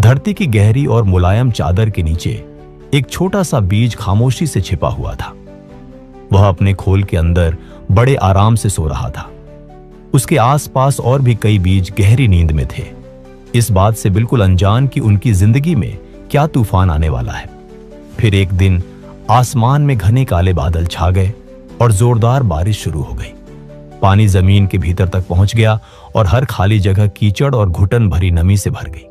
धरती की गहरी और मुलायम चादर के नीचे एक छोटा सा बीज खामोशी से छिपा हुआ था। वह अपने खोल के अंदर बड़े आराम से सो रहा था। उसके आसपास और भी कई बीज गहरी नींद में थे, इस बात से बिल्कुल अनजान कि उनकी जिंदगी में क्या तूफान आने वाला है। फिर एक दिन आसमान में घने काले बादल छा गए और जोरदार बारिश शुरू हो गई। पानी जमीन के भीतर तक पहुंच गया और हर खाली जगह कीचड़ और घुटन भरी नमी से भर गई।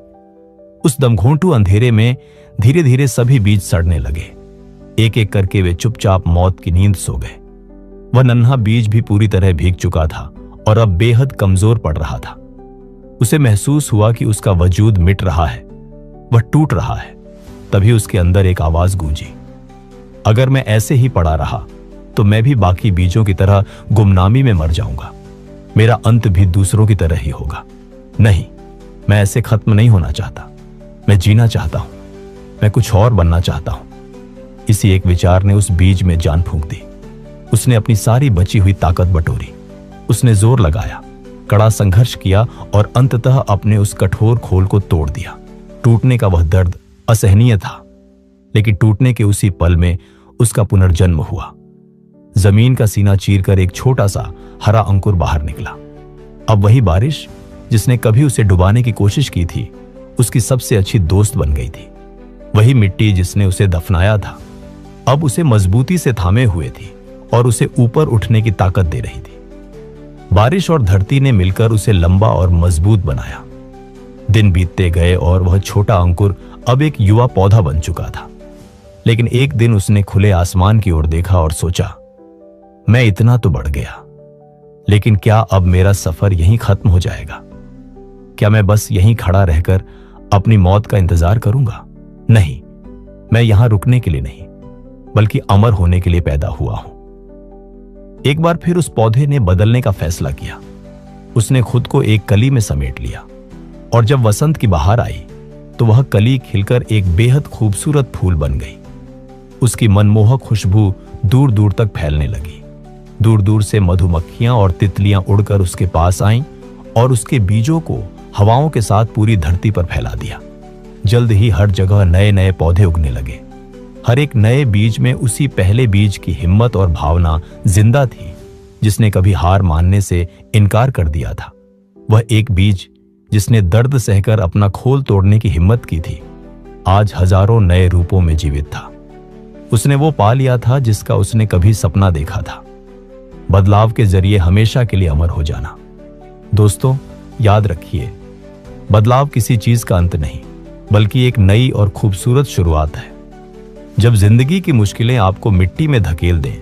उस दमघोंटू अंधेरे में धीरे धीरे सभी बीज सड़ने लगे। एक एक करके वे चुपचाप मौत की नींद सो गए। वह नन्हा बीज भी पूरी तरह भीग चुका था और अब बेहद कमजोर पड़ रहा था। उसे महसूस हुआ कि उसका वजूद मिट रहा है, वह टूट रहा है। तभी उसके अंदर एक आवाज गूंजी, अगर मैं ऐसे ही पड़ा रहा तो मैं भी बाकी बीजों की तरह गुमनामी में मर जाऊंगा। मेरा अंत भी दूसरों की तरह ही होगा। नहीं, मैं ऐसे खत्म नहीं होना चाहता। मैं जीना चाहता हूं, मैं कुछ और बनना चाहता हूं। इसी एक विचार ने उस बीज में जान फूंक दी। उसने अपनी सारी बची हुई ताकत बटोरी। उसने जोर लगाया, कड़ा संघर्ष किया और अंततः अपने उस कठोर खोल को तोड़ दिया। टूटने का वह दर्द असहनीय था, लेकिन टूटने के उसी पल में उसका पुनर्जन्म हुआ। जमीन का सीना चीरकर एक छोटा सा हरा अंकुर बाहर निकला। अब वही बारिश जिसने कभी उसे डुबाने की कोशिश की थी, उसकी सबसे अच्छी दोस्त बन गई थी। वही मिट्टी जिसने उसे दफनाया था, अब उसे मजबूती से थामे हुए थी और उसे ऊपर उठने की ताकत दे रही थी। बारिश और धरती ने मिलकर उसे लंबा और मजबूत बनाया। दिन बीतते गए और वह छोटा अंकुर अब एक युवा पौधा बन चुका था। लेकिन एक दिन उसने खुले आसमान की ओर देखा और सोचा, मैं इतना तो बढ़ गया, लेकिन क्या अब मेरा सफर यहीं खत्म हो जाएगा? क्या मैं बस यहीं खड़ा रहकर अपनी मौत का इंतजार करूंगा? नहीं, मैं यहां रुकने के लिए नहीं, बल्कि अमर होने के लिए पैदा हुआ हूं। एक बार फिर उस पौधे ने बदलने का फैसला किया। उसने खुद को एक कली में समेट लिया और जब वसंत की बहार आई तो वह कली खिलकर एक बेहद खूबसूरत फूल बन गई। उसकी मनमोहक खुशबू दूर दूर तक फैलने लगी। दूर दूर से मधुमक्खियां और तितलियां उड़कर उसके पास आईं और उसके बीजों को हवाओं के साथ पूरी धरती पर फैला दिया। जल्द ही हर जगह नए नए पौधे उगने लगे। हर एक नए बीज में उसी पहले बीज की हिम्मत और भावना जिंदा थी, जिसने कभी हार मानने से इनकार कर दिया था। वह एक बीज जिसने दर्द सहकर अपना खोल तोड़ने की हिम्मत की थी, आज हजारों नए रूपों में जीवित था। उसने वो पा लिया था जिसका उसने कभी सपना देखा था, बदलाव के जरिए हमेशा के लिए अमर हो जाना। दोस्तों, याद रखिए, बदलाव किसी चीज का अंत नहीं, बल्कि एक नई और खूबसूरत शुरुआत है। जब जिंदगी की मुश्किलें आपको मिट्टी में धकेल दें,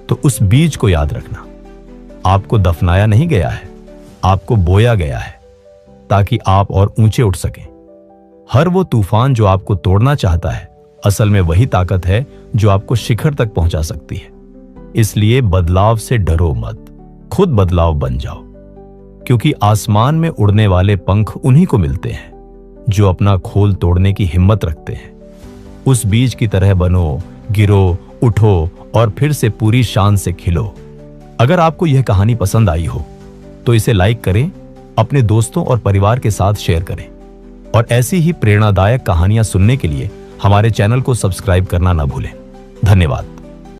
तो उस बीज को याद रखना। आपको दफनाया नहीं गया है, आपको बोया गया है, ताकि आप और ऊंचे उठ सकें। हर वो तूफान जो आपको तोड़ना चाहता है, असल में वही ताकत है जो आपको शिखर तक पहुंचा सकती है। इसलिए बदलाव से डरो मत, खुद बदलाव बन जाओ, क्योंकि आसमान में उड़ने वाले पंख उन्हीं को मिलते हैं जो अपना खोल तोड़ने की हिम्मत रखते हैं। उस बीज की तरह बनो, गिरो, उठो और फिर से पूरी शान से खिलो। अगर आपको यह कहानी पसंद आई हो तो इसे लाइक करें, अपने दोस्तों और परिवार के साथ शेयर करें और ऐसी ही प्रेरणादायक कहानियां सुनने के लिए हमारे चैनल को सब्सक्राइब करना ना भूलें। धन्यवाद।